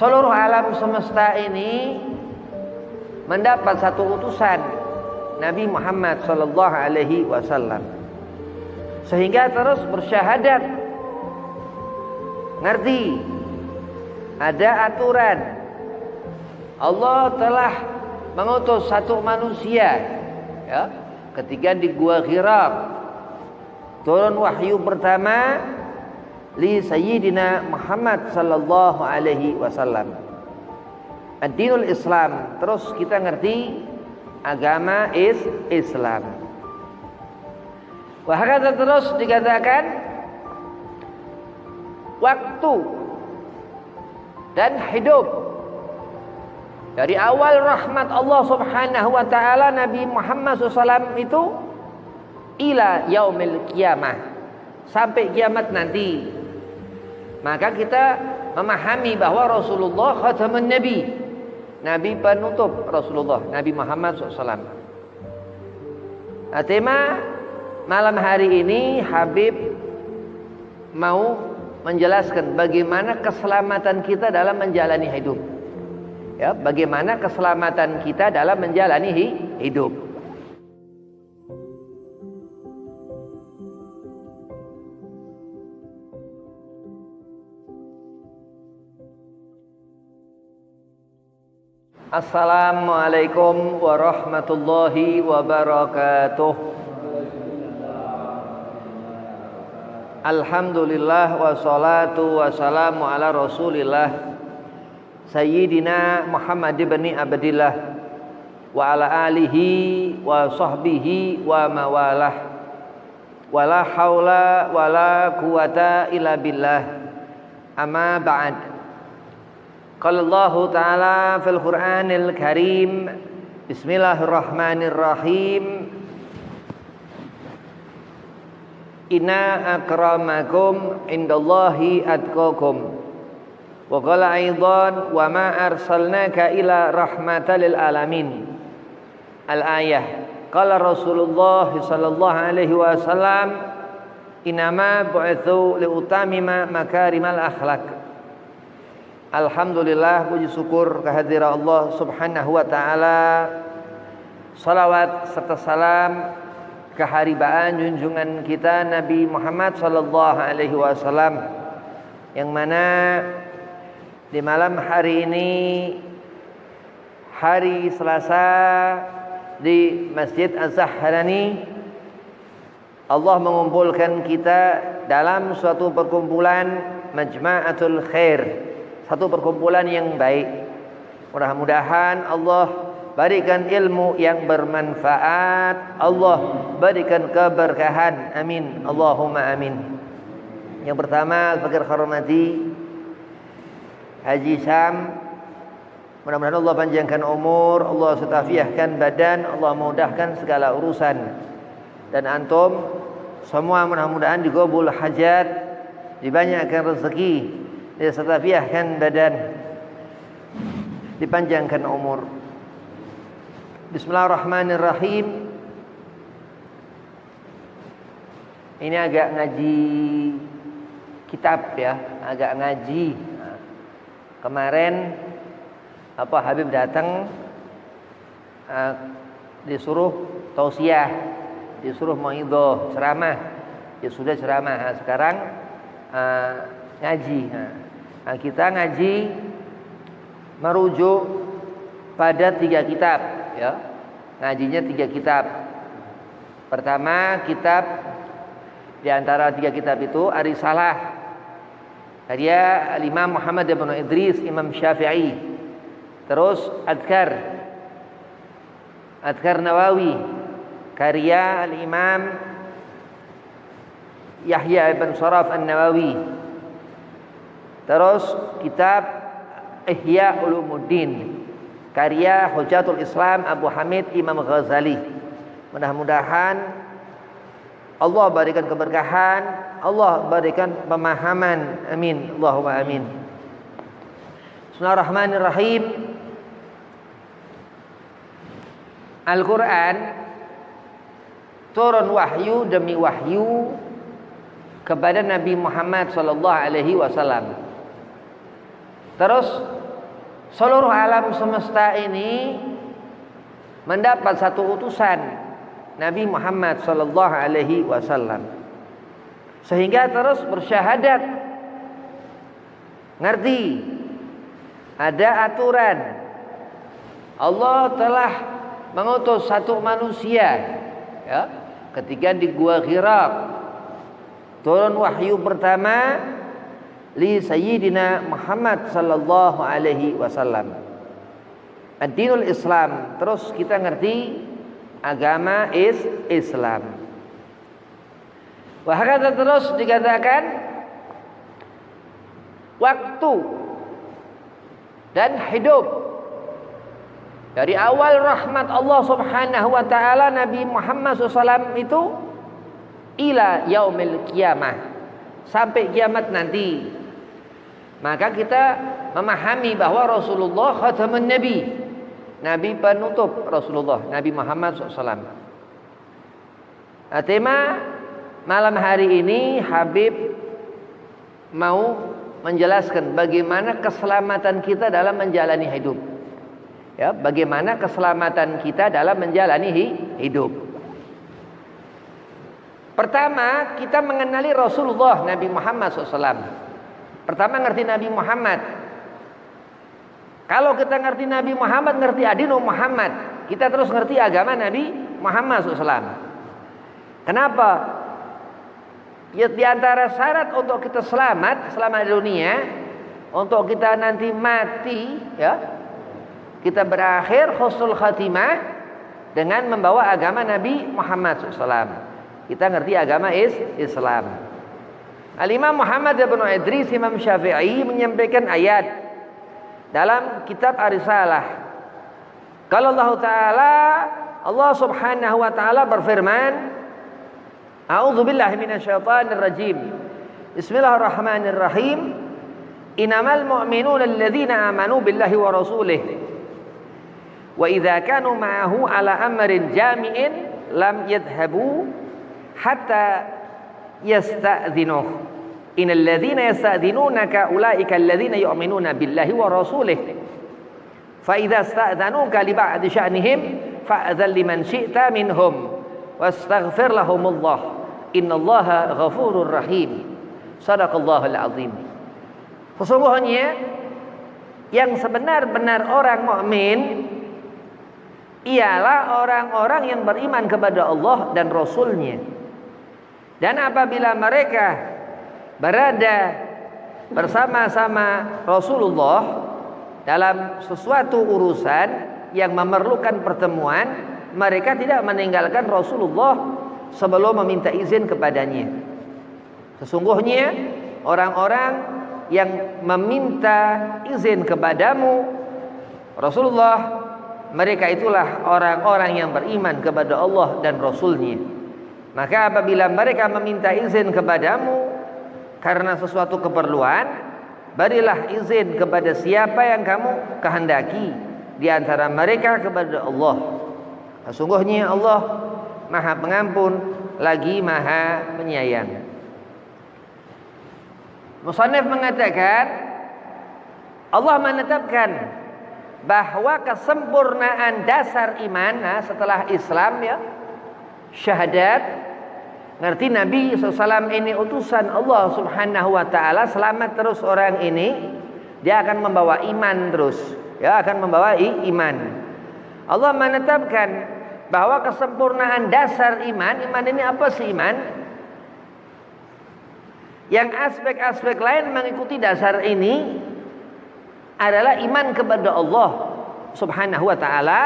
seluruh alam semesta ini mendapat satu utusan Nabi Muhammad sallallahu alaihi wasallam, sehingga terus bersyahadat, ngerti ada aturan Allah telah mengutus satu manusia, ya, ketika di Gua Hira turun wahyu pertama li Sayyidina Muhammad sallallahu alaihi wasallam, ad-dinul Islam. Terus kita ngerti agama Islam. Wahakata terus dikatakan waktu dan hidup dari awal rahmat Allah subhanahu wa ta'ala Nabi Muhammad SAW itu ila yaumil qiyamah, sampai kiamat nanti. Maka kita memahami bahwa Rasulullah khatamun Nabi, Nabi penutup Rasulullah, Nabi Muhammad SAW. Nah, tema malam hari ini Habib mau menjelaskan bagaimana keselamatan kita dalam menjalani hidup. Ya, bagaimana keselamatan kita dalam menjalani hidup. Assalamualaikum warahmatullahi wabarakatuh. Alhamdulillah wassalatu wassalamu ala Rasulillah Sayyidina Muhammad ibn Abdillah wa ala alihi wa sahbihi wa mawalah, wala haula wala quwata illa billah, amma ba'd. Qala Allah Ta'ala fil Qur'anil Karim, Bismillahirrahmanirrahim, Inna akramakum indallahi atqakum. Wa qala aidan wa ma arsalnaka ila rahmatan lil alamin. Al-ayah. Qala Rasulullah sallallahu alaihi wasallam, inama bu'itsu liutamima makarimal akhlak. Alhamdulillah, puji syukur kehadirat Allah subhanahu wa ta'ala. Salawat serta salam keharibaan junjungan kita Nabi Muhammad sallallahu alaihi wasallam, yang mana di malam hari ini, hari Selasa, di Masjid Az-Zahrani, Allah mengumpulkan kita dalam suatu perkumpulan majma'atul khair, satu perkumpulan yang baik. Mudah-mudahan Allah berikan ilmu yang bermanfaat, Allah berikan keberkahan, amin, Allahumma amin. Yang pertama, fakir hormati Haji Sam, mudah-mudahan Allah panjangkan umur, Allah setafiahkan badan, Allah mudahkan segala urusan. Dan antum semua mudah-mudahan digabul hajat, dibanyakkan rezeki, disetafiahkan badan, dipanjangkan umur. Bismillahirrahmanirrahim. Ini agak ngaji kitab ya, agak ngaji. Kemarin Habib datang, disuruh tausiah, disuruh mauidhah, ceramah. Ya sudah ceramah. Nah, sekarang ngaji. Nah, kita ngaji merujuk pada 3 kitab ya. Ngajinya 3 kitab. Pertama, kitab di antara 3 kitab itu Ar-Risalah, karya Imam Muhammad ibn Idris, Imam Syafi'i. Terus Adhkar Nawawi, karya Imam Yahya ibn Sharaf An-Nawawi. Terus kitab Ihya Ulumuddin, karya Hujatul Islam Abu Hamid Imam Ghazali. Mudah-mudahan Allah berikan keberkahan, Allah berikan pemahaman, amin, Allahumma amin. Bismillahirrahmanirrahim. Al-Quran turun wahyu demi wahyu kepada Nabi Muhammad sallallahu alaihi wasallam. Terus seluruh alam semesta ini mendapat satu utusan Nabi Muhammad sallallahu alaihi wasallam, sehingga terus bersyahadat, ngerti ada aturan Allah telah mengutus satu manusia, ya, ketika di Gua Hira turun wahyu pertama li Sayyidina Muhammad sallallahu alaihi wasallam, ad-dinul Islam. Terus kita ngerti agama Islam. Wahakata terus dikatakan waktu dan hidup dari awal rahmat Allah subhanahu wa ta'ala Nabi Muhammad SAW itu ila yaumil qiyamah, sampai kiamat nanti. Maka kita memahami bahwa Rasulullah khatamun Nabi, Nabi penutup Rasulullah, Nabi Muhammad SAW. Nah, tema malam hari ini Habib mau menjelaskan bagaimana keselamatan kita dalam menjalani hidup. Ya, bagaimana keselamatan kita dalam menjalani hidup. Pertama, kita mengenali Rasulullah Nabi Muhammad SAW. Pertama ngerti Nabi Muhammad. Kalau kita ngerti Nabi Muhammad, ngerti adinu Muhammad, kita terus ngerti agama Nabi Muhammad SAW. Kenapa? Ya, di antara syarat untuk kita selamat selama di dunia, untuk kita nanti mati, ya, kita berakhir husnul khatimah dengan membawa agama Nabi Muhammad SAW. Kita ngerti agama Islam. Al-Imam Muhammad bin Idris Imam Syafi'i menyampaikan ayat dalam kitab Ar-Risalah. Kalau Allah Ta'ala, Allah Subhanahu wa Ta'ala berfirman, A'udzu billahi minasyaitonir rajim. Bismillahirrahmanirrahim. Innamal mu'minuna alladzina amanu billahi wa rasulih. Wa idza kanu ma'ahu ala amrin jami'in lam yadhhabu hatta yasta'dzinuh. Innal ladzina yasta'dzinunaka ulaika alladzina yu'minuna billahi wa rasulih. Fa idza sta'dzanuka li ba'di sya'nihim fa'dzal liman syi'ta minhum wastaghfir lahumullah. Innallaha ghafurur rahim. Shadaqallahul azim. Sesungguhnya yang sebenar-benar orang mukmin ialah orang-orang yang beriman kepada Allah dan Rasul-Nya. Dan apabila mereka berada bersama-sama Rasulullah dalam sesuatu urusan yang memerlukan pertemuan, mereka tidak meninggalkan Rasulullah sebelum meminta izin kepadanya. Sesungguhnya orang-orang yang meminta izin kepadamu Rasulullah, mereka itulah orang-orang yang beriman kepada Allah dan Rasul-Nya. Maka apabila mereka meminta izin kepadamu karena sesuatu keperluan, berilah izin kepada siapa yang kamu kehendaki di antara mereka kepada Allah. Sesungguhnya Allah Maha Pengampun lagi Maha Penyayang. Musannif mengatakan Allah menetapkan bahwa kesempurnaan dasar iman, nah, setelah Islam, ya, syahadat, ngerti Nabi SAW ini utusan Allah Subhanahu wa Ta'ala, selamat terus orang ini, dia akan membawa iman terus, ya, akan membawa iman. Allah menetapkan bahwa kesempurnaan dasar iman ini apa sih iman? Yang aspek-aspek lain mengikuti dasar ini adalah iman kepada Allah Subhanahu wa Ta'ala,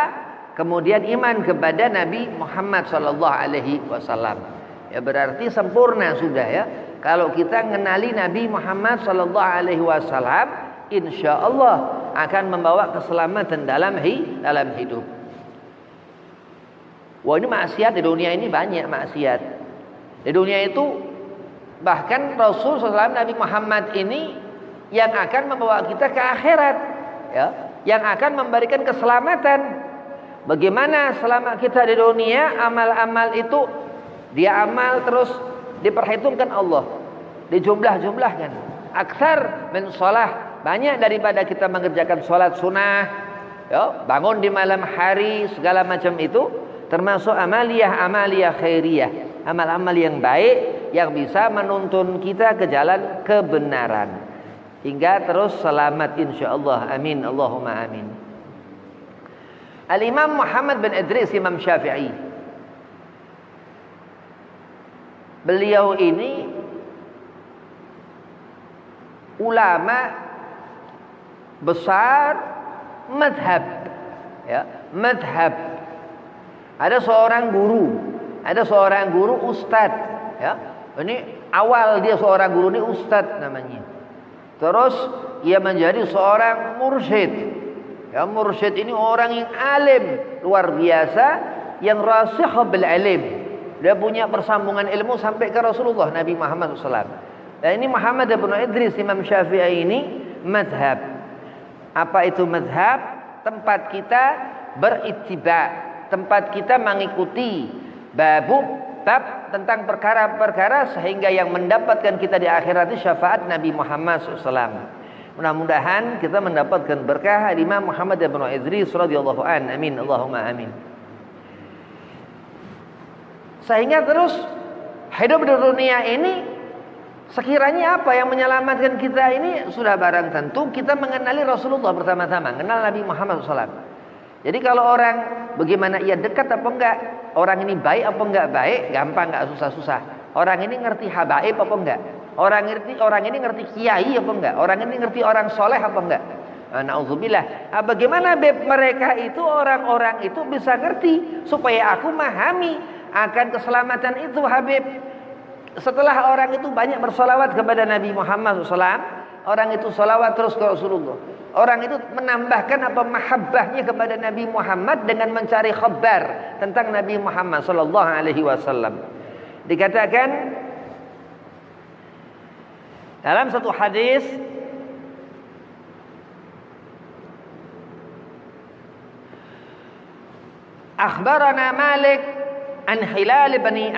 kemudian iman kepada Nabi Muhammad sallallahu alaihi wasallam. Ya, berarti sempurna sudah, ya. Kalau kita mengenali Nabi Muhammad sallallahu alaihi wasallam, insyaallah akan membawa keselamatan dalam hidup. Wah, ini maksiat di dunia ini banyak maksiat. Di dunia itu bahkan Rasul SAW Nabi Muhammad ini yang akan membawa kita ke akhirat, ya, yang akan memberikan keselamatan. Bagaimana selama kita di dunia amal-amal itu dia amal terus diperhitungkan Allah, dijumlah-jumlahkan. Aktsar min shalah banyak daripada kita mengerjakan sholat sunnah, ya, bangun di malam hari, segala macam itu termasuk amaliyah khairiyah, amal-amal yang baik yang bisa menuntun kita ke jalan kebenaran hingga terus selamat insyaallah. Amin Allahumma amin. Al-Imam Muhammad bin Idris Imam Syafi'i, beliau ini ulama besar madhab, ya, madhab. Ada seorang guru ustadz, ya. Ini awal dia seorang guru, ini ustadz namanya. Terus ia menjadi seorang mursyid. Ya, mursyid ini orang yang alim luar biasa, yang rasikh bil ilm. Dia punya persambungan ilmu sampai ke Rasulullah Nabi Muhammad SAW. Dan ini Muhammad bin Idris Imam Syafi'i ini madhab. Apa itu madhab? Tempat kita berittiba, tempat kita mengikuti bab tentang perkara-perkara sehingga yang mendapatkan kita di akhirat itu syafaat Nabi Muhammad SAW. Mudah-mudahan kita mendapatkan berkah Imam Muhammad bin Idris radhiyallahu an. Amin Allahumma amin. Sehingga terus hidup di dunia ini, sekiranya apa yang menyelamatkan kita ini sudah barang tentu kita mengenali Rasulullah pertama-tama, kenal Nabi Muhammad SAW. Jadi kalau orang bagaimana ia dekat apa enggak, orang ini baik apa enggak baik, gampang, enggak susah-susah. Orang ini ngerti habaib apa enggak, orang ini ngerti kiai apa enggak, orang ini ngerti orang soleh apa enggak. Nauzubillah. Bagaimana mereka itu, orang-orang itu bisa ngerti supaya aku memahami akan keselamatan itu Habib. Setelah orang itu banyak bersolawat kepada Nabi Muhammad SAW, orang itu solawat terus ke Rasulullah. Orang itu menambahkan apa mahabbahnya kepada Nabi Muhammad dengan mencari khabar tentang Nabi Muhammad sallallahu alaihi wasallam. Dikatakan dalam satu hadis, akhbarana Malik an Hilal bin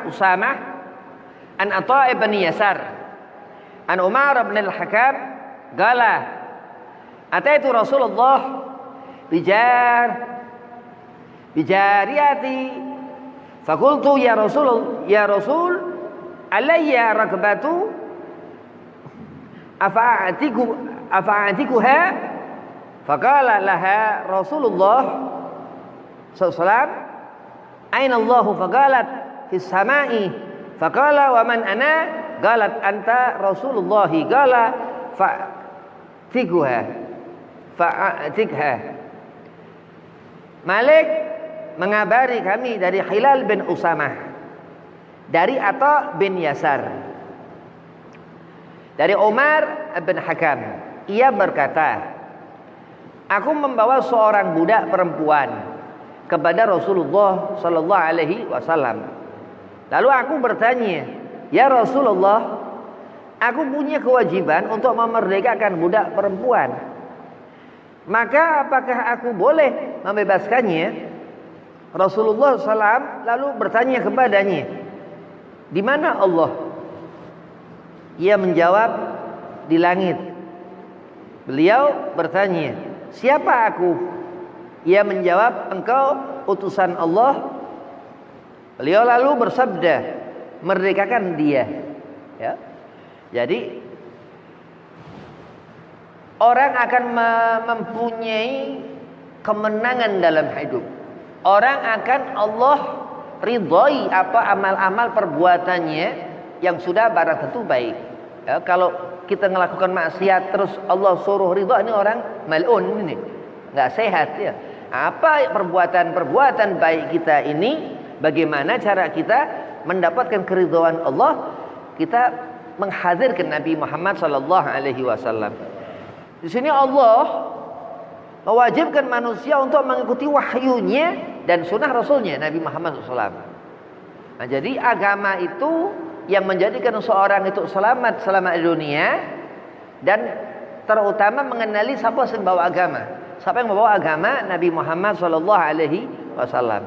Usamah an Atha' bin Yasar an Umar bin al-Hakam qala ataitu Rasulullah bijariyati fakultu ya Rasul alayya rakbatu afa'atikuha faqala laha Rasulullah sallallahu aina Allahu faqalat fis sama'i faqala wa man ana qalat anta Rasulullah qala fa'atikha. Malik mengabari kami dari Hilal bin Usamah, dari Atha' bin Yasar, dari Umar bin Hakam. Ia berkata, aku membawa seorang budak perempuan kepada Rasulullah sallallahu alaihi wasallam. Lalu aku bertanya, ya Rasulullah, aku punya kewajiban untuk memerdekakan budak perempuan. Maka apakah aku boleh membebaskannya? Rasulullah SAW lalu bertanya kepadanya, di mana Allah? Ia menjawab, di langit. Beliau bertanya, siapa aku? Ia menjawab, engkau utusan Allah. Beliau lalu bersabda, merdekakan dia. Ya. Jadi orang akan mempunyai kemenangan dalam hidup. Orang akan Allah ridhoi apa amal-amal perbuatannya yang sudah barang tentu baik. Ya, kalau kita melakukan maksiat terus Allah suruh ridha, ini orang mal'un, ini nggak sehat ya. Apa perbuatan-perbuatan baik kita ini, bagaimana cara kita mendapatkan keridhaan Allah? Kita menghadirkan Nabi Muhammad sallallahu alaihi wasallam. Di sini Allah mewajibkan manusia untuk mengikuti wahyunya dan sunnah Rasulnya Nabi Muhammad SAW. Nah, jadi agama itu yang menjadikan seorang itu selamat selama di dunia, dan terutama mengenali siapa yang membawa agama. Siapa yang membawa agama? Nabi Muhammad sallallahu alaihi wasallam.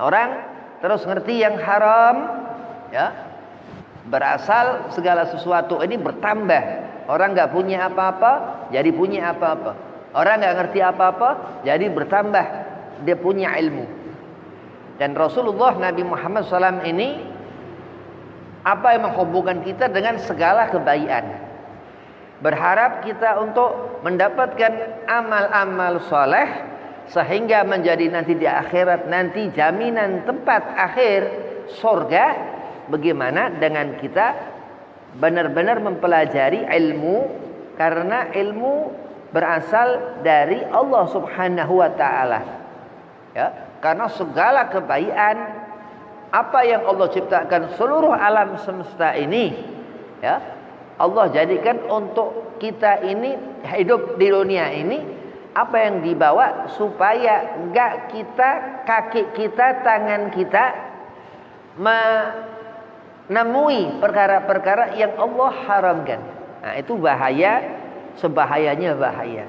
Orang terus ngerti yang haram, ya, berasal segala sesuatu ini bertambah Orang nggak punya apa-apa, jadi punya apa-apa. Orang nggak ngerti apa-apa, jadi bertambah dia punya ilmu. Dan Rasulullah Nabi Muhammad SAW ini apa yang menghubungkan kita dengan segala kebaikan. Berharap kita untuk mendapatkan amal-amal soleh sehingga menjadi nanti di akhirat nanti jaminan tempat akhir surga. Bagaimana dengan kita benar-benar mempelajari ilmu, karena ilmu berasal dari Allah Subhanahu wa taala. Ya, karena segala kebaikan apa yang Allah ciptakan seluruh alam semesta ini, ya, Allah jadikan untuk kita ini hidup di dunia ini, apa yang dibawa supaya enggak kita, kaki kita, tangan kita menemui perkara-perkara yang Allah haramkan. Nah, itu bahaya, sebahayanya bahaya.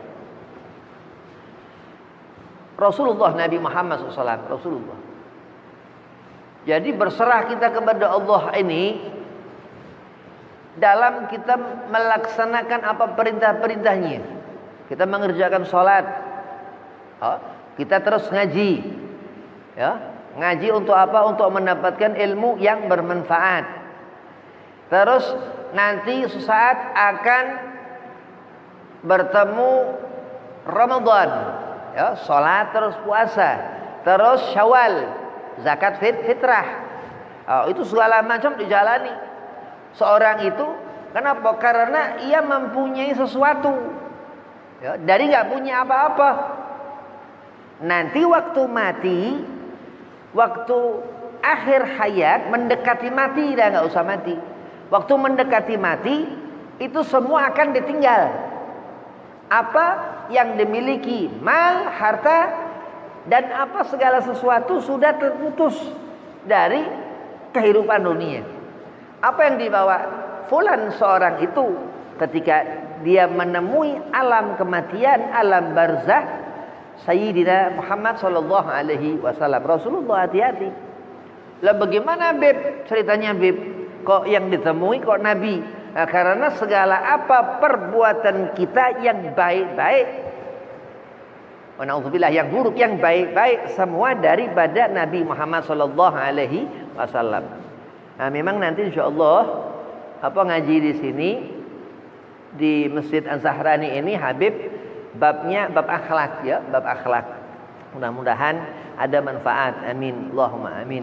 Rasulullah Nabi Muhammad SAW, Rasulullah. Jadi berserah kita kepada Allah ini dalam kita melaksanakan apa perintah-perintahnya. Kita mengerjakan sholat, kita terus ngaji, ya, ngaji untuk apa? Untuk mendapatkan ilmu yang bermanfaat. Terus nanti sesaat akan bertemu Ramadan, ya, sholat terus puasa, terus Syawal, zakat fitrah, itu segala macam dijalani. Seorang itu kenapa? Karena ia mempunyai sesuatu, ya, dari nggak punya apa-apa. Nanti waktu mati, waktu akhir hayat, mendekati mati, dah nggak usah mati. Waktu mendekati mati, itu semua akan ditinggal. Apa yang dimiliki, mal, harta, dan apa segala sesuatu sudah terputus dari kehidupan dunia. Apa yang dibawa fulan seorang itu ketika dia menemui alam kematian, alam barzah, Sayyidina Muhammad sallallahu alaihi wasallam. Rasulullah, hati-hati. Lah bagaimana Beb? Ceritanya Beb, kok yang ditemui kok Nabi? Nah, karena segala apa perbuatan kita yang baik-baik, na'udzubillah, yang buruk, yang baik-baik, semua daripada Nabi Muhammad sallallahu alaihi wasallam. Nah, memang nanti insyaallah ngaji di sini di Masjid An-Zahrani ini Habib babnya bab akhlak, ya, bab akhlak. Mudah-mudahan ada manfaat. Amin, Allahumma amin.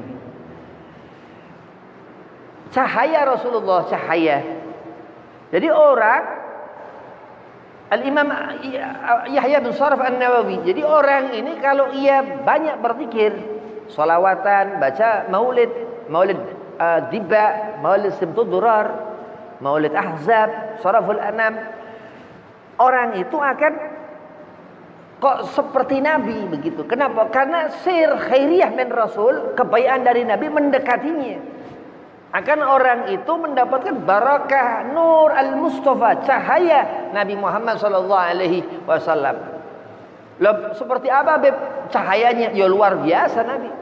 Cahaya Rasulullah, cahaya. Jadi orang Al-Imam Yahya bin Sharaf An-Nawawi, jadi orang ini kalau ia banyak berzikir, sholawatan, baca maulid Diba, maulid Simtud Durar, maulid Ahzab, Saraful Anam, orang itu akan kok seperti Nabi begitu. Kenapa? Karena sir khairiyah min Rasul, kebaikan dari Nabi mendekatinya. Akan orang itu mendapatkan barakah nur al-Mustafa, cahaya Nabi Muhammad sallallahu alaihi wasallam. Seperti apa Beb cahayanya? Ya luar biasa Nabi.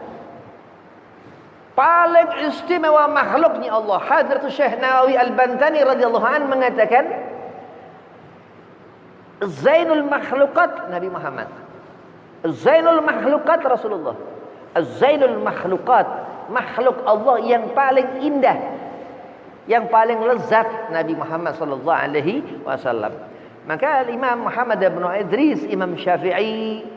Paling istimewa makhluknya Allah. Hadratus Syekh Nawawi Al-Bantani radhiyallahu anhu mengatakan Zainul makhluqat Nabi Muhammad, Zainul makhluqat Rasulullah, Zainul makhluqat, makhluk Allah yang paling indah, yang paling lezat Nabi Muhammad sallallahu alaihi wasallam. Maka Imam Muhammad bin Idris, Imam Syafi'i,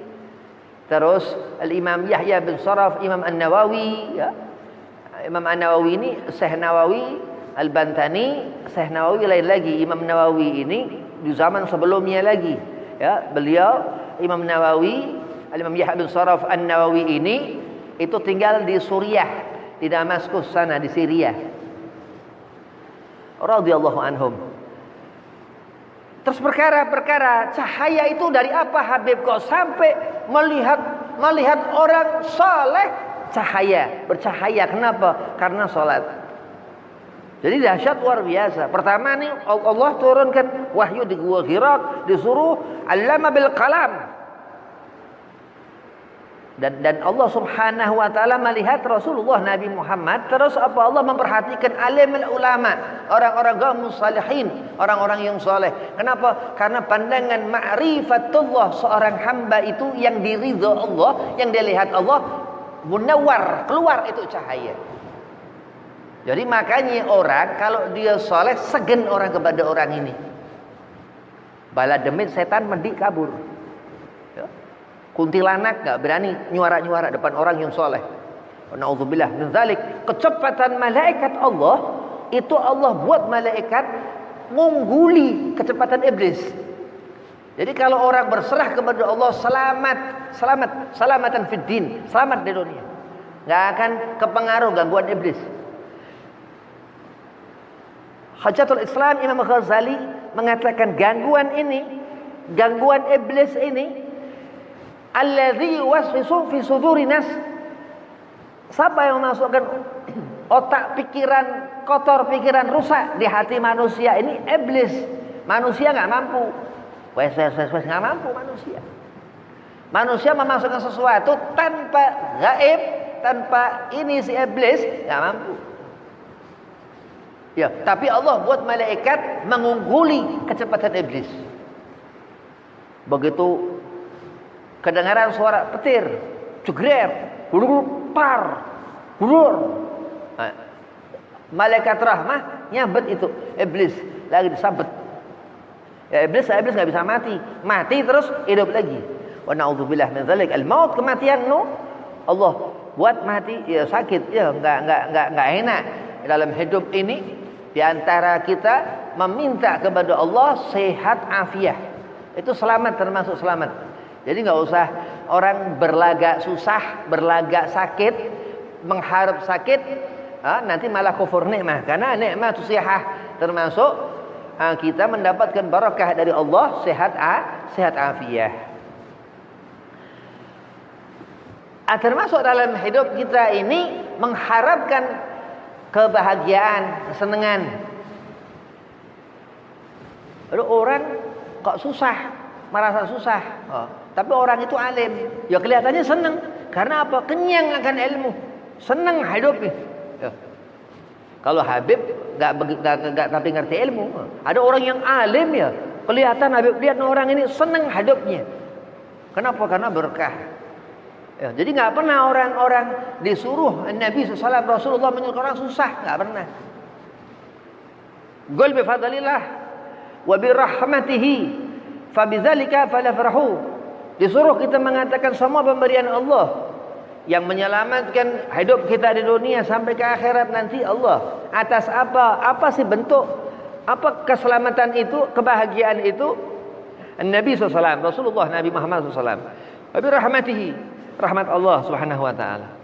terus Imam Yahya bin Sharaf, Imam An-Nawawi, ya. Imam An-Nawawi ini Syekh Nawawi Al-Bantani, Syekh Nawawi lain lagi. Imam Nawawi ini di zaman sebelumnya lagi, ya, beliau Imam Nawawi, Imam Yahya bin Sharaf An-Nawawi ini itu tinggal di Suriah, di Damaskus sana, di Syria, radhiyallahu anhum. Terus perkara-perkara cahaya itu dari apa Habib kok sampai melihat orang saleh cahaya, bercahaya. Kenapa? Karena sholat. Jadi dahsyat luar biasa. Pertama nih Allah turunkan wahyu di Gua Hira, disuruh allama bil qalam. Dan Allah Subhanahu wa taala melihat Rasulullah Nabi Muhammad, terus apa, Allah memperhatikan alim ulama, orang-orang kaum salihin, orang-orang yang soleh. Kenapa? Karena pandangan ma'rifatullah seorang hamba itu yang diridho Allah, yang dilihat Allah, munawwar, keluar itu cahaya. Jadi makanya orang kalau dia soleh, segen orang kepada orang ini. Bala demit setan mendik kabur. Kuntilanak gak berani nyuara-nyuara depan orang yang soleh. Na'udzubillah min dzalik. Kecepatan malaikat Allah, itu Allah buat malaikat mengungguli kecepatan iblis. Jadi kalau orang berserah kepada Allah, selamatan fid din, selamat di dunia. Gak akan kepengaruh gangguan iblis. Hajatul Islam Imam Ghazali mengatakan gangguan iblis ini alladzi yuwaswisu fi suduri nas. Siapa yang memasukkan otak pikiran kotor, pikiran rusak di hati manusia ini? Iblis. Manusia nggak mampu. Wes nggak mampu manusia. Manusia memasukkan sesuatu tanpa gaib, tanpa ini si iblis nggak mampu. Ya, tapi Allah buat malaikat mengungguli kecepatan iblis. Begitu kedengaran suara petir, jegrer, par, bulur. Malaikat rahmah nyabet itu iblis lagi disabet. Ya iblis nggak bisa mati terus hidup lagi. Wa na'udzubillah min dzalik. Al-maut, kematian Allah buat mati ya sakit ya nggak enak. Dalam hidup ini di antara kita meminta kepada Allah sehat afiah. Itu selamat, termasuk selamat. Jadi nggak usah orang berlagak susah, berlagak sakit, mengharap sakit, nanti malah kufur nikmah. Karena nikmah itu sihah, termasuk kita mendapatkan barakah dari Allah, sehat afiah. Termasuk dalam hidup kita ini mengharapkan kebahagiaan, kesenangan. Ada orang kok susah, merasa susah. Tapi orang itu alim, ya kelihatannya senang. Karena apa? Kenyang akan ilmu, senang hidupnya. Ya. Kalau Habib nggak tapi ngerti ilmu. Ada orang yang alim ya, kelihatan Habib lihat orang ini senang hidupnya. Kenapa? Karena berkah. Ya, jadi nggak pernah orang-orang disuruh Nabi SAW, Rasulullah menyuruh orang susah, nggak pernah. Qul bi fadlillah wa bi rahmatihi fabidzalika falafrahu. Disuruh kita mengatakan semua pemberian Allah yang menyelamatkan hidup kita di dunia sampai ke akhirat nanti Allah. Atas apa? Apa sih bentuk? Apa keselamatan itu, kebahagiaan itu? Nabi SAW, Rasulullah Nabi Muhammad SAW. Wa bi rahmatihi, rahmat Allah Subhanahu wa taala.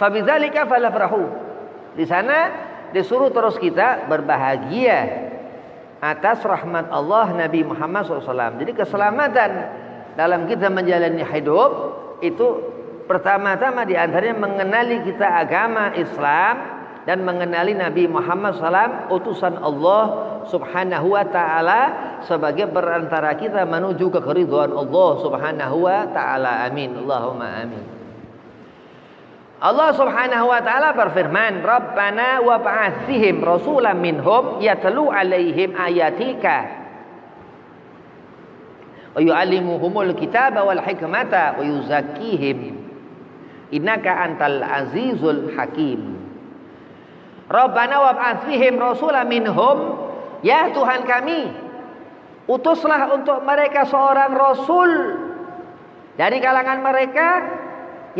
Fabidzalika falafrahu. Di sana disuruh terus kita berbahagia atas rahmat Allah Nabi Muhammad SAW. Jadi keselamatan dalam kita menjalani hidup itu pertama-tama di antaranya mengenali kita agama Islam dan mengenali Nabi Muhammad SAW, utusan Allah Subhanahu wa taala sebagai perantara kita menuju ke keridhaan Allah Subhanahu wa taala. Amin. Allahumma amin. Allah Subhanahu wa taala berfirman, "Rabbana wa ba'ats fihim rasulan minhum yatlu 'alaihim ayatika wa yu'allimuhumul kitaba wal hikmata wa yuzakkihim innaka antal azizul hakim." Rabbana wa ba'ats fihim rasulan minhum, ya Tuhan kami, utuslah untuk mereka seorang rasul dari kalangan mereka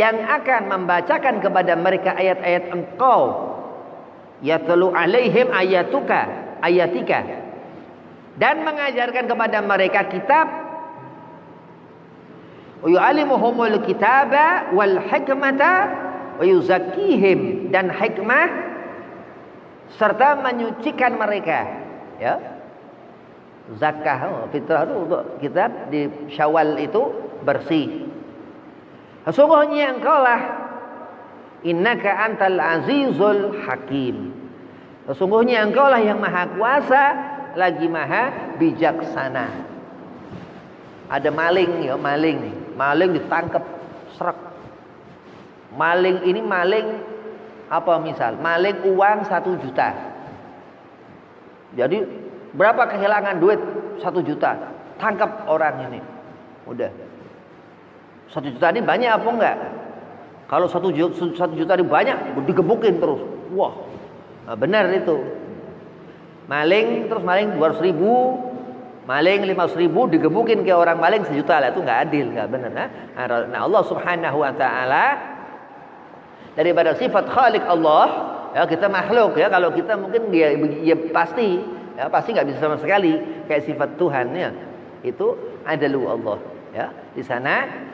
yang akan membacakan kepada mereka ayat-ayat Engkau, yatlu alaihim ayatika, dan mengajarkan kepada mereka kitab, wa yu'allimuhumul kitaba wal hikmata wa yuzakkihim, dan hikmah serta menyucikan mereka. Ya, zakah, fitrah itu untuk kitab di Syawal itu bersih. Sesungguhnya engkaulah innaka antal azizul hakim. Sesungguhnya engkaulah yang maha kuasa lagi maha bijaksana. Ada maling ditangkap, serak, Maling ini maling apa misal? Maling uang 1 juta. Jadi berapa kehilangan duit 1 juta? Tangkap orang ini. Udah. 1 juta ini banyak apa enggak? Kalau 1 juta ini banyak, digebukin terus. Wah, nah, benar itu. Maling terus maling 200.000, maling 500.000, digebukin ke orang maling 1 juta lah, itu nggak adil, nggak benar. Nah Allah Subhanahu Wa Taala daripada sifat Khalik Allah, ya kita makhluk ya, kalau kita mungkin ya pasti nggak bisa sama sekali kayak sifat Tuhan ya. Itu adalah Allah ya. Di sana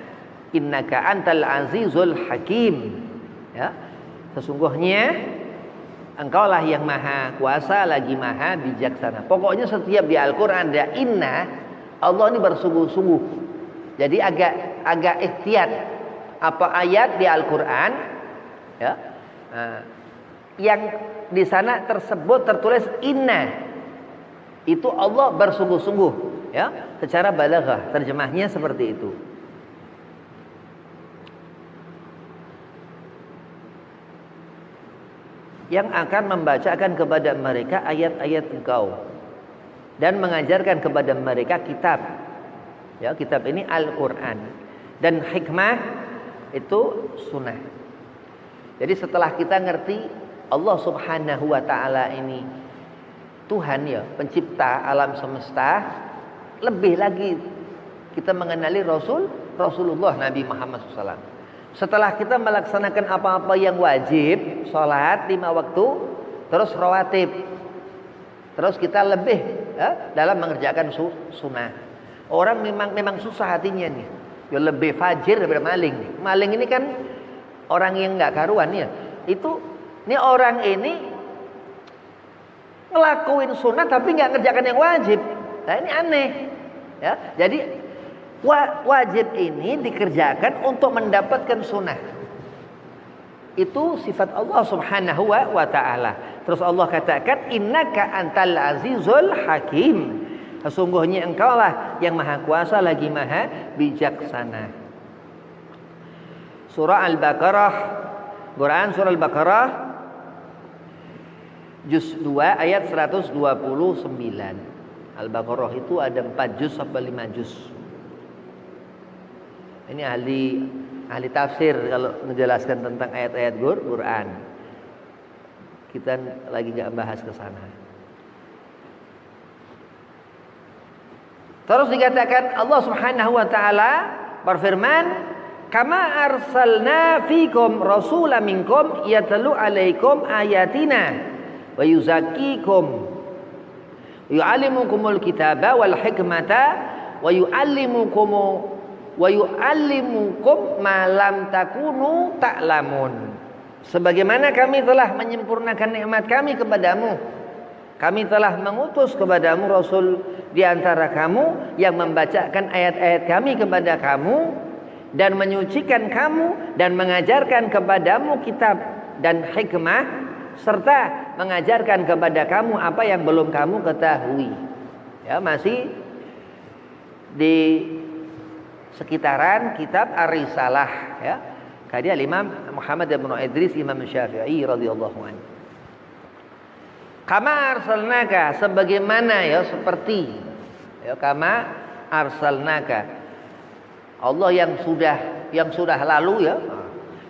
innaka antal azizul hakim ya, sesungguhnya engkaulah yang maha kuasa lagi maha bijaksana. Pokoknya setiap di Al-Quran ada inna, Allah ini bersungguh-sungguh. Jadi agak ikhtiar apa ayat di Al-Quran ya, yang di sana tersebut tertulis inna, itu Allah bersungguh-sungguh ya, secara balaghah terjemahnya seperti itu. Yang akan membacakan kepada mereka ayat-ayat engkau dan mengajarkan kepada mereka kitab ya, kitab ini Al-Quran, dan hikmah itu sunnah. Jadi setelah kita ngerti Allah Subhanahu Wa Taala ini Tuhan ya, pencipta alam semesta, lebih lagi kita mengenali Rasulullah Nabi Muhammad SAW. Setelah kita melaksanakan apa-apa yang wajib, sholat 5 waktu, terus rawatib, terus kita lebih ya, dalam mengerjakan sunnah. Orang memang susah hatinya nih, ya lebih fajir daripada maling nih. Maling ini kan orang yang nggak karuan ya. Itu ini orang ini ngelakuin sunnah tapi nggak ngerjakan yang wajib. Nah ini aneh ya. Jadi wajib ini dikerjakan untuk mendapatkan sunnah. Itu sifat Allah Subhanahu Wa Taala. Terus Allah katakan innaka antal azizul hakim, sesungguhnya engkaulah yang maha kuasa lagi maha bijaksana. Surah Al-Baqarah, Quran surah Al-Baqarah juz 2 ayat 129. Al-Baqarah itu ada 4 juz sampai 5 juz. Ini ahli tafsir kalau menjelaskan tentang ayat-ayat Quran. Kita lagi nggak bahas ke sana. Terus dikatakan Allah Subhanahu Wa Taala berfirman, "Kama arsalna fikum rasulan minkum yatlu alaikum ayatina wa yuzakkikum wa yu'allimukumul kitaba wal hikmata wa yu'allimukum ma lam takunu ta'lamun." Sebagaimana kami telah menyempurnakan nikmat kami kepadamu, kami telah mengutus kepadamu rasul di antara kamu yang membacakan ayat-ayat kami kepada kamu dan menyucikan kamu dan mengajarkan kepadamu kitab dan hikmah serta mengajarkan kepada kamu apa yang belum kamu ketahui. Ya, masih di sekitaran kitab Ar-Risalah ya, karya Imam Muhammad bin Idris Imam Syafi'i radhiyallahu anhu. Kama arsalnaka, sebagaimana ya, seperti ya, kama arsalnaka, Allah yang sudah lalu ya,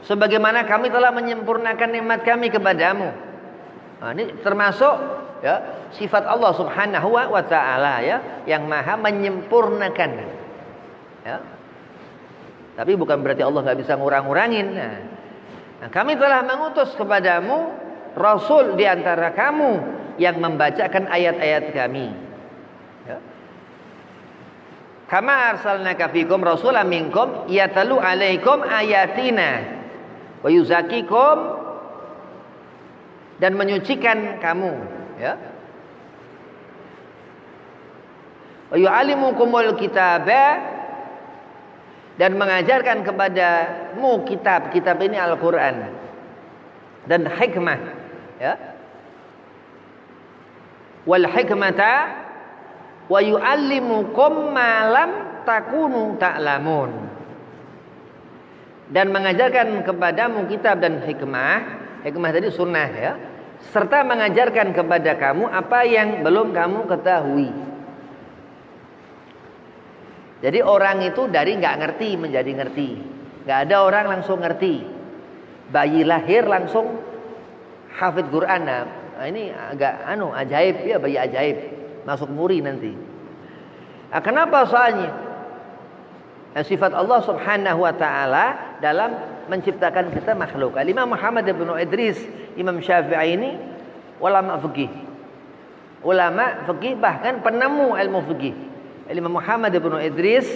sebagaimana kami telah menyempurnakan nikmat kami kepadamu. Nah, ini termasuk ya sifat Allah Subhanahu Wa Taala ya, yang maha menyempurnakan ya. Tapi bukan berarti Allah nggak bisa ngurang-ngurangin. Nah, kami telah mengutus kepadamu rasul di antara kamu yang membacakan ayat-ayat kami. Ya. Kama arsalnaka fikum rasulan minkum yatlu alaikum ayatina wa yuzakkikum, dan menyucikan kamu. Ya. Wa yu'allimukumul kitaba, dan mengajarkan kepadamu kitab ini Al-Quran dan hikmah ya, wal hikmata wa yu'allimukum ma lam takunu ta'lamun, dan mengajarkan kepadamu kitab dan hikmah. Hikmah tadi sunnah ya. Serta mengajarkan kepada kamu apa yang belum kamu ketahui. Jadi orang itu dari nggak ngerti menjadi ngerti. Nggak ada orang langsung ngerti. Bayi lahir langsung hafid Quran. Nah, ini agak ajaib ya, bayi ajaib. Masuk muri nanti. Nah, kenapa soalnya? Sifat Allah Subhanahu wa taala dalam menciptakan kita makhluk. Imam Muhammad bin Idris, Imam Syafi'i ini ulama fikih. Ulama fikih bahkan penemu ilmu fikih. Imam Muhammad bin Idris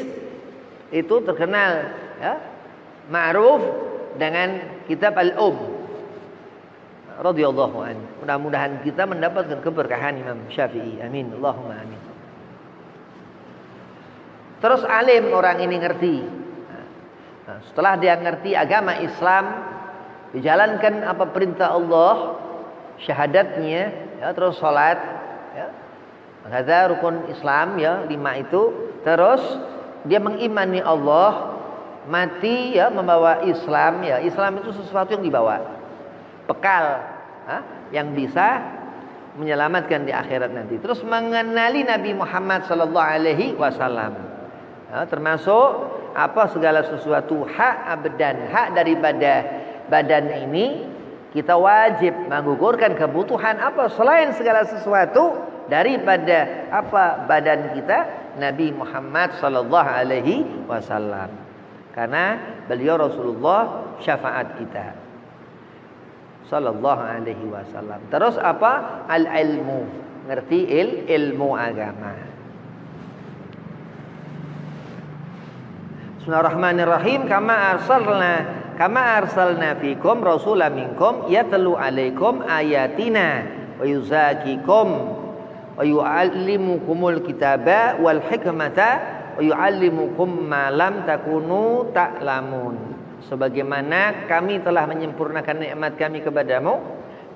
itu terkenal ya, ma'ruf dengan kitab radhiyallahu anhu. Mudah-mudahan kita mendapatkan keberkahan Imam Syafi'i. Amin. Allahumma amin. Terus alim orang ini ngerti. Nah, setelah dia ngerti agama Islam, dijalankan apa perintah Allah, syahadatnya, ya, terus salat, ya. Ada rukun Islam ya 5 itu. Terus dia mengimani Allah, mati ya membawa Islam ya. Islam itu sesuatu yang dibawa, bekal yang bisa menyelamatkan di akhirat nanti. Terus mengenali Nabi Muhammad sallallahu alaihi wasallam. Ya, termasuk apa segala sesuatu hak abdan, hak daripada badan ini kita wajib menggugurkan kebutuhan apa selain segala sesuatu daripada apa badan kita Nabi Muhammad sallallahu alaihi wasallam. Karena beliau Rasulullah syafaat kita. Sallallahu alaihi wasallam. Terus apa? Al-ilmu. Ngerti ilmu agama. Bismillahirrahmanirrahim. Kama arsalna fikum rasulan minkum yatlu alaikum ayatina wa yuzakikum wa yuallimukumul kitaba wal hikmata wa yuallimukum ma lam takunu ta'lamun. Sebagaimana kami telah menyempurnakan nikmat kami kepadamu,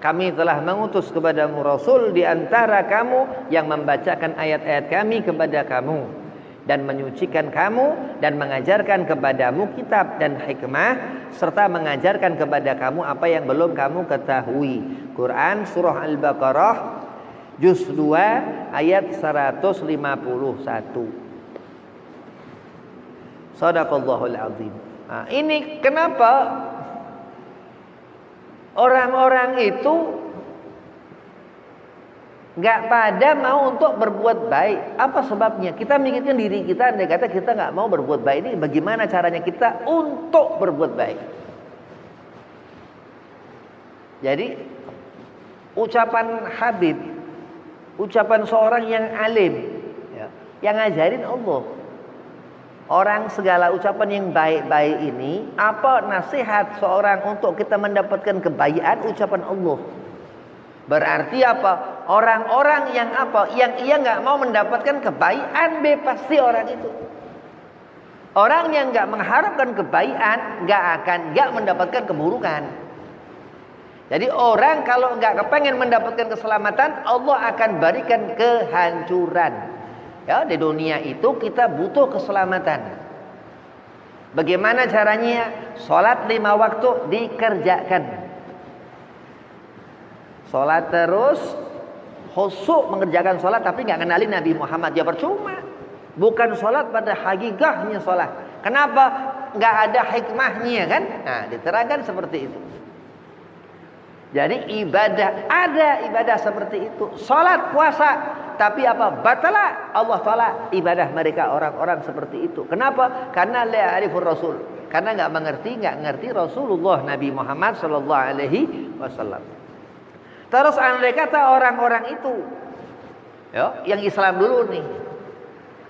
kami telah mengutus kepadamu rasul di antara kamu yang membacakan ayat-ayat kami kepada kamu dan menyucikan kamu dan mengajarkan kepadamu kitab dan hikmah serta mengajarkan kepada kamu apa yang belum kamu ketahui. Quran surah Al-Baqarah juz 2 ayat 151. Shadaqallahul azim. Nah, ini kenapa orang-orang itu nggak pada mau untuk berbuat baik. Apa sebabnya? Kita mikirkan diri kita, andai kata kita nggak mau berbuat baik, ini bagaimana caranya kita untuk berbuat baik? Jadi ucapan Habib, ucapan seorang yang alim, ya, yang ngajarin Allah. Orang segala ucapan yang baik-baik ini, apa nasihat seorang untuk kita mendapatkan kebaikan? Ucapan Allah. Berarti apa? Orang-orang yang apa? Yang ia nggak mau mendapatkan kebaikan, pasti orang itu. Orang yang nggak mengharapkan kebaikan, nggak mendapatkan keburukan. Jadi orang kalau nggak kepengen mendapatkan keselamatan, Allah akan berikan kehancuran. Ya, di dunia itu kita butuh keselamatan. Bagaimana caranya? Salat 5 waktu dikerjakan. Salat terus, khusyuk mengerjakan salat tapi nggak kenali Nabi Muhammad, ya percuma. Bukan salat pada hakikatnya salat. Kenapa? Nggak ada hikmahnya kan? Nah, diterangkan seperti itu. Jadi ibadah, ada ibadah seperti itu. Salat, puasa, tapi apa? Batalah Allah Ta'ala ibadah mereka orang-orang seperti itu. Kenapa? Karena la ya'rifur rasul. Karena nggak ngerti Rasulullah Nabi Muhammad sallallahu alaihi wasallam. Terus andai kata orang-orang itu, ya, yang Islam dulu nih,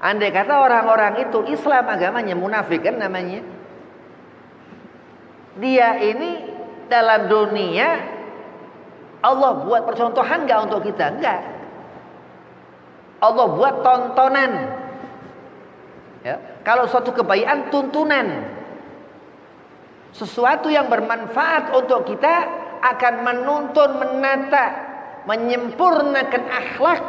andai kata orang-orang itu Islam agamanya munafik kan namanya, dia ini dalam dunia Allah buat percontohan nggak untuk kita? Enggak. Allah buat tontonan. Ya, kalau suatu kebaikan tuntunan, sesuatu yang bermanfaat untuk kita akan menuntun, menata, menyempurnakan akhlak.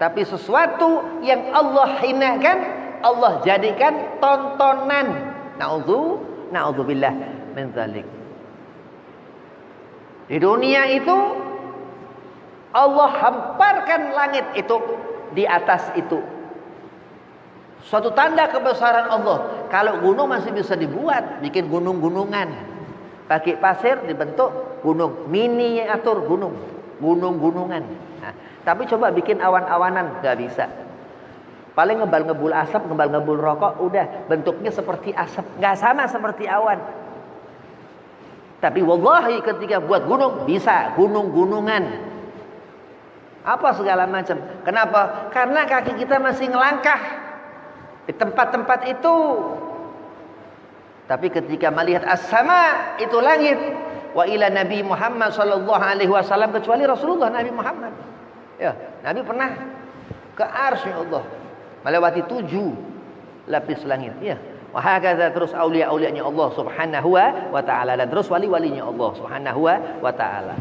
Tapi sesuatu yang Allah hinakan, Allah jadikan tontonan. Na'udzubillah min dzalik. Di dunia itu Allah hamparkan langit itu di atas itu. Suatu tanda kebesaran Allah. Kalau gunung masih bisa dibuat, bikin gunung-gunungan. Pakai pasir dibentuk gunung, miniatur gunung, gunung-gunungan. Nah, tapi coba bikin awan-awanan, nggak bisa. Paling ngebul asap, ngebul rokok, udah bentuknya seperti asap, nggak sama seperti awan. Tapi wallahi ketika buat gunung bisa gunung-gunungan. Apa segala macam. Kenapa? Karena kaki kita masih ngelangkah di tempat-tempat itu. Tapi ketika melihat as-sama, itu langit, wa ila Nabi Muhammad sallallahu alaihi wasallam, kecuali Rasulullah Nabi Muhammad. Ya, Nabi pernah ke arsy Allah, melewati 7 lapis langit. Ya. Wa hakadha terus aulia-aulianya Allah Subhanahu wa taala, dan terus wali-walinya Allah Subhanahu wa taala.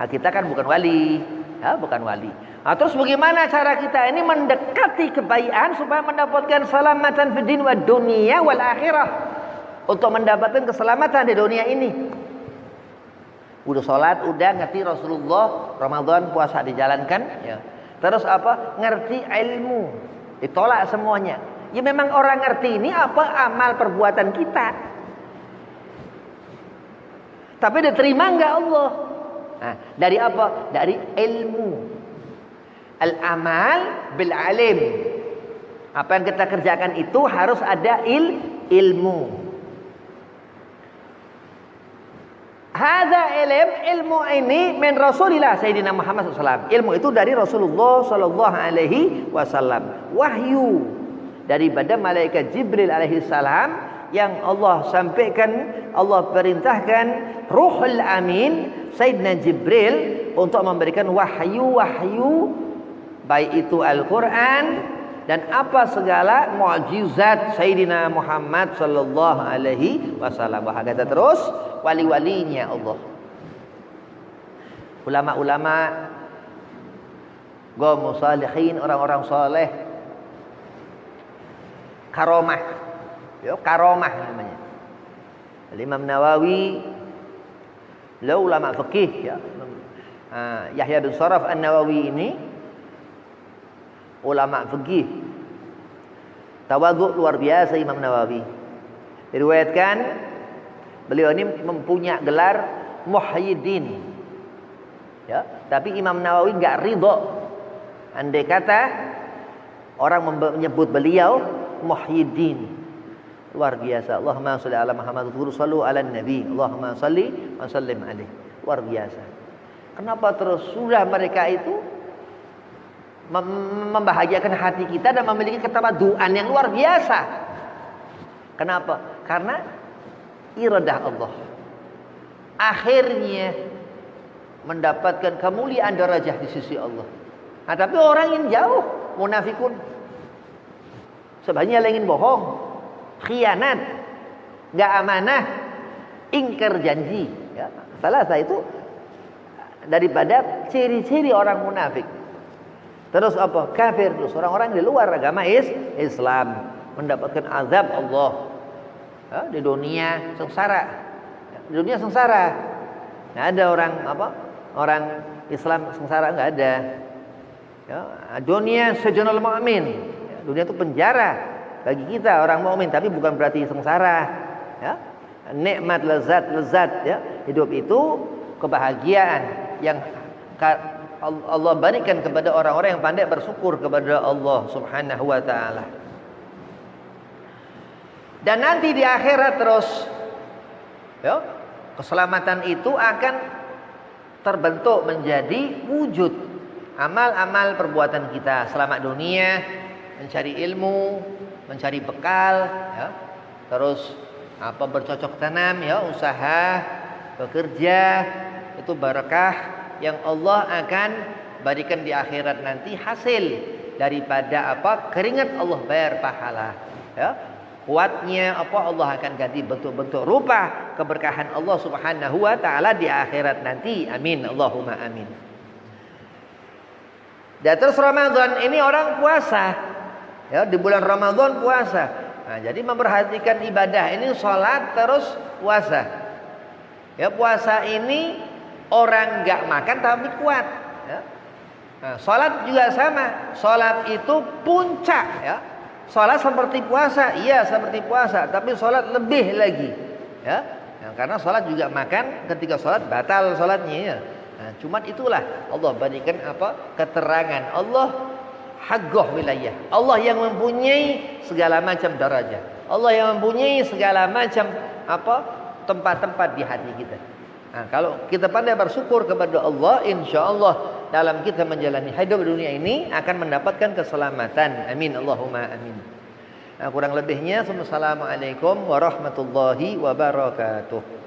Nah, kita kan bukan wali, ya, bukan wali. Nah, terus bagaimana cara kita ini mendekati kebaikan supaya mendapatkan selamatan fid din wa dunya wal akhirah, untuk mendapatkan keselamatan di dunia ini. Udah sholat, udah ngerti Rasulullah, Ramadan puasa dijalankan, ya. Terus apa? Ngerti ilmu, ditolak semuanya. Ya memang orang ngerti ini apa amal perbuatan kita, tapi diterima enggak Allah? Nah, dari apa? Dari ilmu. Al-amal bil alim. Apa yang kita kerjakan itu harus ada ilmu. Hadza ilmu ini min Rasulillah Sayyidina Muhammad SAW. Ilmu itu dari Rasulullah Sallallahu Alaihi Wasallam. Wahyu daripada malaikat Jibril alaihi salam yang Allah sampaikan, Allah perintahkan Ruhul Amin Sayyidina Jibril untuk memberikan wahyu-wahyu, baik itu Al-Quran dan apa segala mukjizat Sayyidina Muhammad sallallahu alaihi wasallam. Bahkan terus wali-walinya Allah, ulama-ulama, qaum salihin, orang-orang saleh, karomah, ya, karomah namanya. Imam Nawawi, beliau ulama fikih, ya. Yahya bin Sharaf An-Nawawi ini ulama fikih, tawadhu luar biasa Imam Nawawi. Diriwayatkan beliau ini mempunyai gelar Muhyiddin, ya. Tapi Imam Nawawi enggak ridho andai kata orang menyebut beliau Muhyiddin. Luar biasa. Allahumma shalli ala Muhammad wa sallu ala nabi. Allahumma shalli wa sallim alaihi. Luar biasa. Kenapa terus sudah mereka itu membahagiakan hati kita dan memiliki ketawaduan yang luar biasa. Kenapa? Karena iradah Allah. Akhirnya mendapatkan kemuliaan darajah di sisi Allah. Nah, tapi orang yang jauh, munafikun, sebenarnya ingin bohong, khianat, nggak amanah, ingkar janji. Ya, salah satu itu daripada ciri-ciri orang munafik. Terus apa? Kafir. Terus orang-orang di luar agama Islam mendapatkan azab Allah, ya, di dunia sengsara. Di dunia sengsara. Nggak ada orang apa? Orang Islam sengsara, nggak ada. Ya, dunia sejonal mu'min. Ya, dunia itu penjara bagi kita orang mukmin, tapi bukan berarti sengsara. Ya, nikmat, lezat, ya, hidup itu kebahagiaan yang Allah berikan kepada orang-orang yang pandai bersyukur kepada Allah Subhanahu wa taala. Dan nanti di akhirat terus, ya, keselamatan itu akan terbentuk menjadi wujud amal-amal perbuatan kita selama dunia, mencari ilmu, mencari bekal, ya. Terus apa, bercocok tanam, ya, usaha, bekerja, itu barakah yang Allah akan berikan di akhirat nanti, hasil daripada apa, keringat Allah bayar pahala, ya. Kuatnya apa, Allah akan ganti bentuk-bentuk rupa keberkahan Allah Subhanahu wa taala di akhirat nanti. Amin, Allahumma amin. Dan terus Ramadan ini orang puasa, ya, di bulan Ramadan puasa. Nah, jadi memperhatikan ibadah ini sholat terus puasa. Ya, puasa ini orang nggak makan tapi kuat. Ya. Nah, sholat juga sama. Sholat itu puncak. Ya. Sholat seperti puasa, iya seperti puasa, tapi sholat lebih lagi. Ya. Nah, karena sholat juga makan, ketika sholat batal sholatnya. Ya. Nah, cuman itulah Allah berikan apa? Keterangan Allah haqqah wilayah. Allah yang mempunyai segala macam darajat. Allah yang mempunyai segala macam apa? Tempat-tempat di hati kita. Nah, kalau kita pandai bersyukur kepada Allah, insya Allah dalam kita menjalani hidup dunia ini akan mendapatkan keselamatan. Amin Allahumma amin. Nah, kurang lebihnya, assalamualaikum warahmatullahi wabarakatuh.